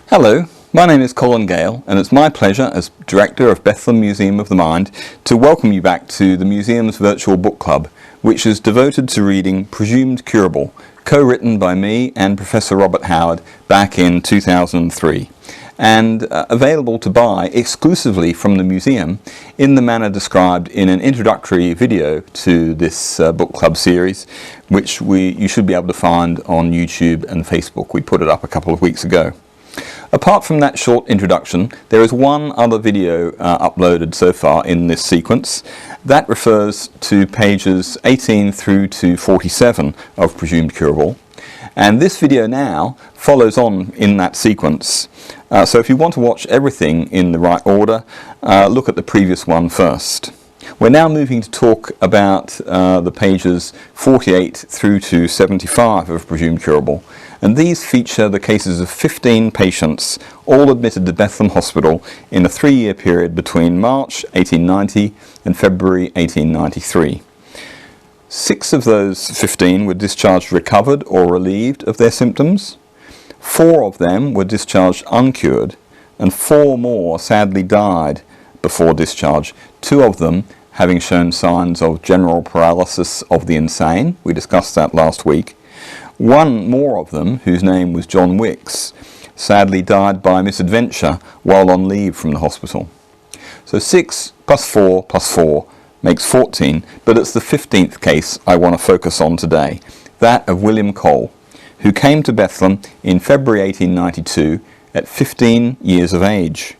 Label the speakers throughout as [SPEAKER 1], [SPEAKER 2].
[SPEAKER 1] Hello, my name is Colin Gale, and it's my pleasure as Director of Bethlem Museum of the Mind to welcome you back to the museum's virtual book club, which is devoted to reading Presumed Curable, co-written by me and Professor Robert Howard back in 2003, and available to buy exclusively from the museum in the manner described in an introductory video to this book club series, which you should be able to find on YouTube and Facebook. We put it up a couple of weeks ago. Apart from that short introduction, there is one other video uploaded so far in this sequence. That refers to pages 18 through to 47 of Presumed Curable. And this video now follows on in that sequence. So if you want to watch everything in the right order, look at the previous one first. We're now moving to talk about the pages 48 through to 75 of Presumed Curable. And these feature the cases of 15 patients, all admitted to Bethlem Hospital in a 3-year period between March 1890 and February 1893. 6 of those 15 were discharged recovered or relieved of their symptoms. 4 of them were discharged uncured, and 4 more sadly died before discharge, 2 of them having shown signs of general paralysis of the insane. We discussed that last week. 1 more of them, whose name was John Wicks, sadly died by misadventure while on leave from the hospital. So 6 plus 4 plus 4 makes 14, but it's the 15th case I want to focus on today, that of William Cole, who came to Bethlem in February 1892 at 15 years of age.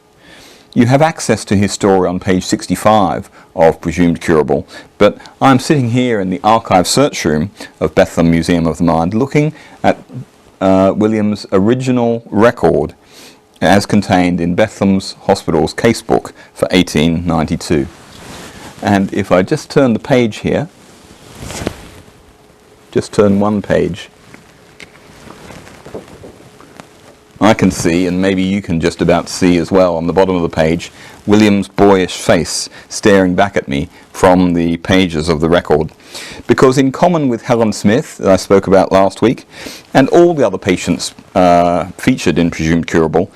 [SPEAKER 1] You have access to his story on page 65 of Presumed Curable, but I'm sitting here in the archive search room of Bethlem Museum of the Mind looking at William's original record as contained in Bethlem Hospital's casebook for 1892. And if I just turn the page here, just turn one page, I can see, and maybe you can just about see as well on the bottom of the page, William's boyish face staring back at me from the pages of the record. Because in common with Helen Smith, that I spoke about last week, and all the other patients featured in Presumed Curable,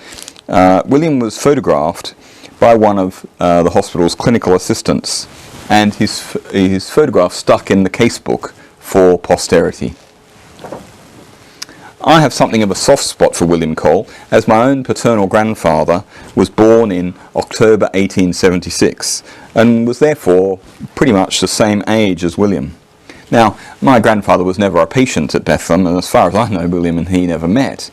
[SPEAKER 1] William was photographed by one of the hospital's clinical assistants, and his photograph stuck in the casebook for posterity. I have something of a soft spot for William Cole, as my own paternal grandfather was born in October 1876 and was therefore pretty much the same age as William. Now, my grandfather was never a patient at Bethlem, and as far as I know, William and he never met.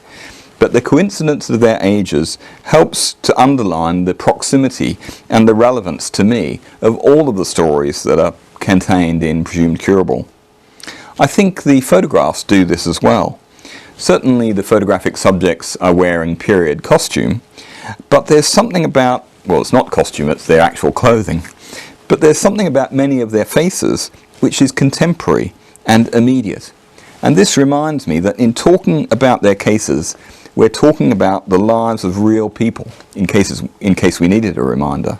[SPEAKER 1] But the coincidence of their ages helps to underline the proximity and the relevance to me of all of the stories that are contained in Presumed Curable. I think the photographs do this as well. Certainly the photographic subjects are wearing period costume, but there's something about, well, it's not costume, it's their actual clothing, but there's something about many of their faces which is contemporary and immediate. And this reminds me that in talking about their cases, we're talking about the lives of real people, in case we needed a reminder.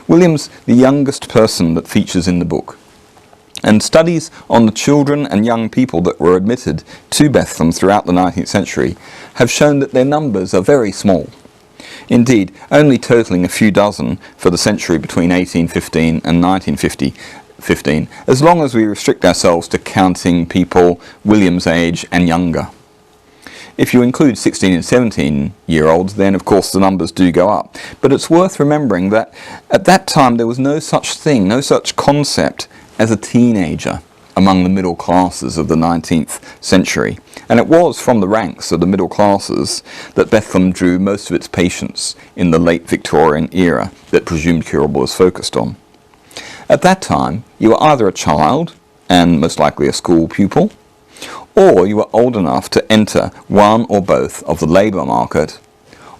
[SPEAKER 1] William's the youngest person that features in the book. And studies on the children and young people that were admitted to Bethlem throughout the 19th century have shown that their numbers are very small. Indeed, only totalling a few dozen for the century between 1815 and 1915, as long as we restrict ourselves to counting people William's age and younger. If you include 16 and 17-year-olds, then of course the numbers do go up. But it's worth remembering that at that time there was no such thing, no such concept as a teenager among the middle classes of the 19th century. And it was from the ranks of the middle classes that Bethlem drew most of its patients in the late Victorian era that Presumed Curable is focused on. At that time, you were either a child, and most likely a school pupil, or you were old enough to enter one or both of the labour market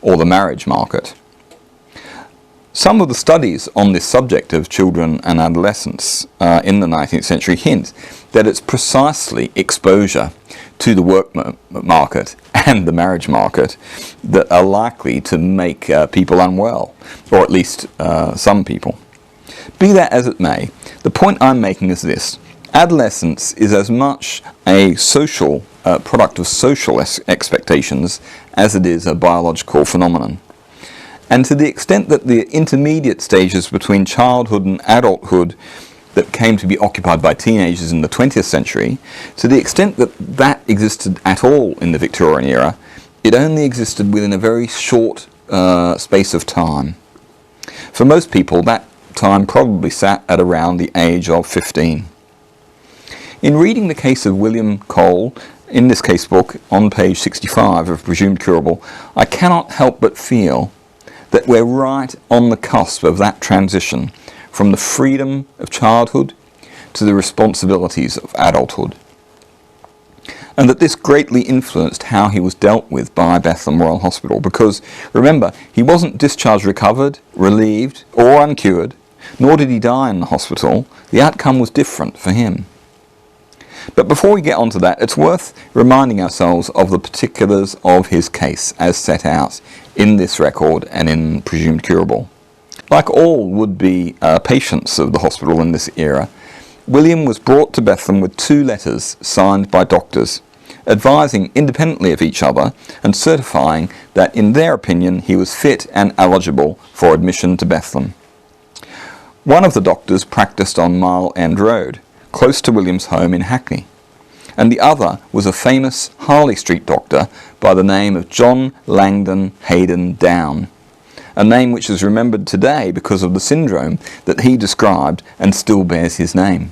[SPEAKER 1] or the marriage market. Some of the studies on this subject of children and adolescents in the 19th century hint that it's precisely exposure to the work market and the marriage market that are likely to make people unwell, or at least some people. Be that as it may, the point I'm making is this: adolescence is as much a social a product of social expectations as it is a biological phenomenon. And to the extent that the intermediate stages between childhood and adulthood that came to be occupied by teenagers in the 20th century, to the extent that that existed at all in the Victorian era, it only existed within a very short space of time. For most people, that time probably sat at around the age of 15. In reading the case of William Cole, in this casebook, on page 65 of Presumed Curable, I cannot help but feel that we're right on the cusp of that transition from the freedom of childhood to the responsibilities of adulthood. And that this greatly influenced how he was dealt with by Bethlem Royal Hospital, because, remember, he wasn't discharged recovered, relieved, or uncured, nor did he die in the hospital. The outcome was different for him. But before we get on to that, it's worth reminding ourselves of the particulars of his case as set out in this record and in Presumed Curable. Like all would-be patients of the hospital in this era, William was brought to Bethlem with 2 letters signed by doctors, advising independently of each other and certifying that in their opinion he was fit and eligible for admission to Bethlem. One of the doctors practiced on Mile End Road, close to William's home in Hackney, and the other was a famous Harley Street doctor by the name of John Langdon Hayden Down, a name which is remembered today because of the syndrome that he described and still bears his name.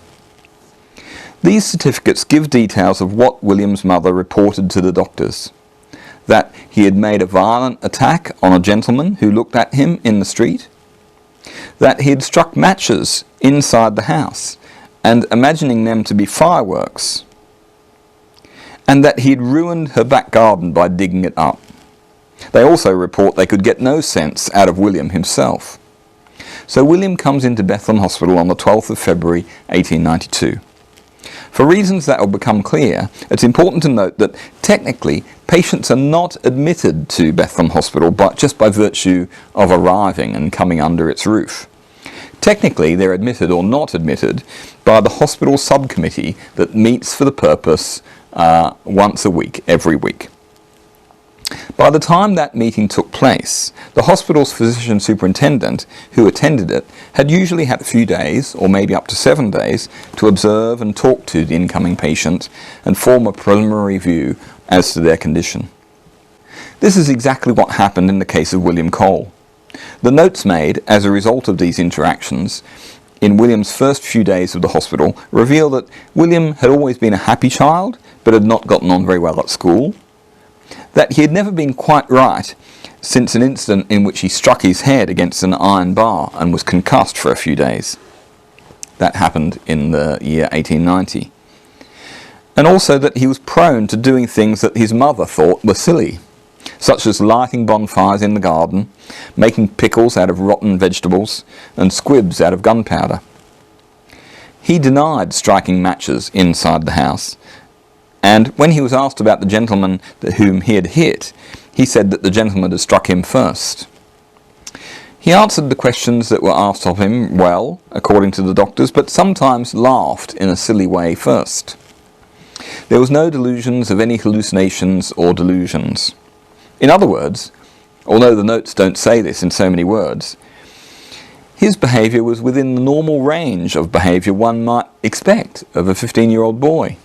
[SPEAKER 1] These certificates give details of what William's mother reported to the doctors: that he had made a violent attack on a gentleman who looked at him in the street, that he had struck matches inside the house and imagining them to be fireworks, and that he had ruined her back garden by digging it up. They also report they could get no sense out of William himself. So William comes into Bethlem Hospital on the 12th of February 1892. For reasons that will become clear, it's important to note that technically patients are not admitted to Bethlem Hospital just by virtue of arriving and coming under its roof. Technically they're admitted or not admitted by the hospital subcommittee that meets for the purpose once a week, every week. By the time that meeting took place, the hospital's physician superintendent, who attended it, had usually had a few days, or maybe up to 7 days, to observe and talk to the incoming patient and form a preliminary view as to their condition. This is exactly what happened in the case of William Cole. The notes made as a result of these interactions in William's first few days of the hospital reveal that William had always been a happy child, but had not gotten on very well at school, that he had never been quite right since an incident in which he struck his head against an iron bar and was concussed for a few days. That happened in the year 1890. And also that he was prone to doing things that his mother thought were silly, such as lighting bonfires in the garden, making pickles out of rotten vegetables, and squibs out of gunpowder. He denied striking matches inside the house, and when he was asked about the gentleman whom he had hit, he said that the gentleman had struck him first. He answered the questions that were asked of him well, according to the doctors, but sometimes laughed in a silly way first. There was no delusions of any hallucinations or delusions. In other words, although the notes don't say this in so many words, his behaviour was within the normal range of behaviour one might expect of a 15-year-old boy.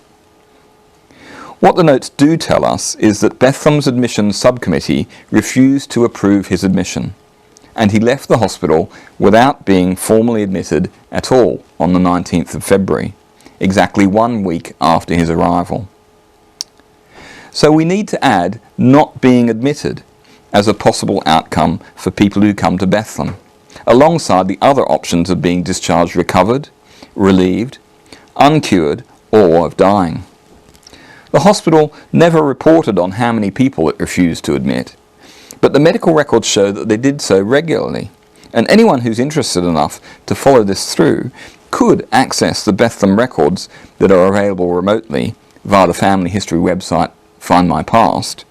[SPEAKER 1] What the notes do tell us is that Bethlem's admissions subcommittee refused to approve his admission, and he left the hospital without being formally admitted at all on the 19th of February, exactly 1 week after his arrival. So we need to add not being admitted as a possible outcome for people who come to Bethlem, alongside the other options of being discharged recovered, relieved, uncured, or of dying. The hospital never reported on how many people it refused to admit, but the medical records show that they did so regularly, and anyone who's interested enough to follow this through could access the Bethlem records that are available remotely via the family history website Find My Past,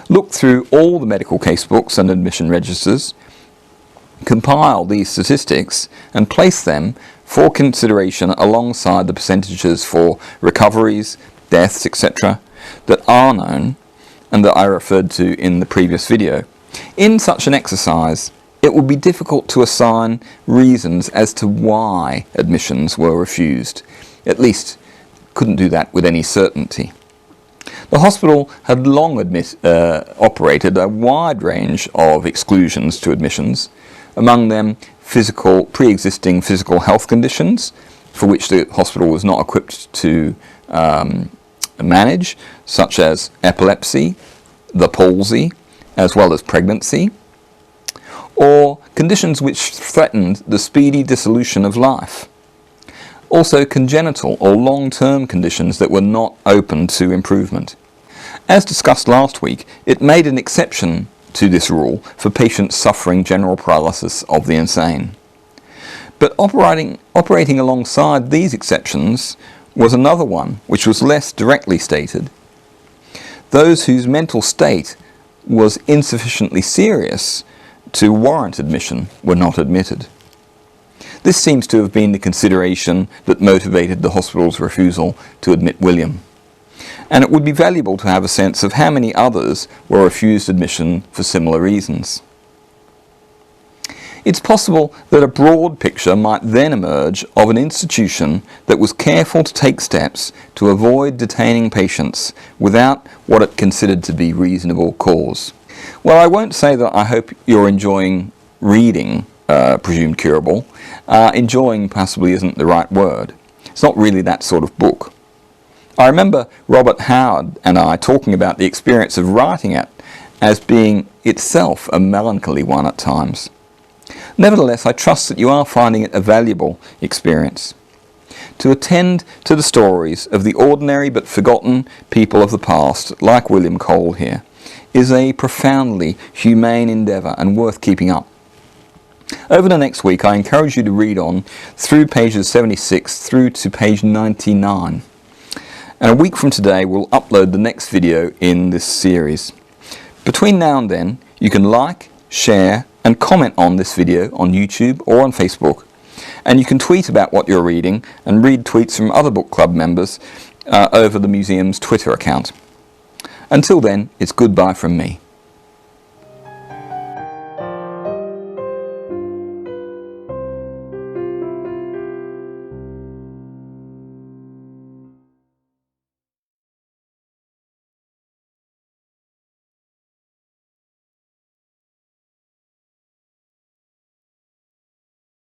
[SPEAKER 1] look through all the medical casebooks and admission registers, compile these statistics and place them for consideration alongside the percentages for recoveries, deaths, etc., that are known and that I referred to in the previous video. In such an exercise, it would be difficult to assign reasons as to why admissions were refused. At least, couldn't do that with any certainty. The hospital had long operated a wide range of exclusions to admissions, among them pre-existing physical health conditions, for which the hospital was not equipped to manage, such as epilepsy, the palsy, as well as pregnancy, or conditions which threatened the speedy dissolution of life. Also congenital or long-term conditions that were not open to improvement. As discussed last week, it made an exception to this rule for patients suffering general paralysis of the insane. But operating alongside these exceptions was another one which was less directly stated. Those whose mental state was insufficiently serious to warrant admission were not admitted. This seems to have been the consideration that motivated the hospital's refusal to admit William. And it would be valuable to have a sense of how many others were refused admission for similar reasons. It's possible that a broad picture might then emerge of an institution that was careful to take steps to avoid detaining patients without what it considered to be reasonable cause. Well, I won't say that I hope you're enjoying reading Presumed Curable. Enjoying possibly isn't the right word. It's not really that sort of book. I remember Robert Howard and I talking about the experience of writing it as being itself a melancholy one at times. Nevertheless, I trust that you are finding it a valuable experience. To attend to the stories of the ordinary but forgotten people of the past, like William Cole here, is a profoundly humane endeavour and worth keeping up. Over the next week, I encourage you to read on through pages 76 through to page 99. And a week from today, we'll upload the next video in this series. Between now and then, you can like, share, and comment on this video on YouTube or on Facebook. And you can tweet about what you're reading and read tweets from other book club members over the museum's Twitter account. Until then, it's goodbye from me.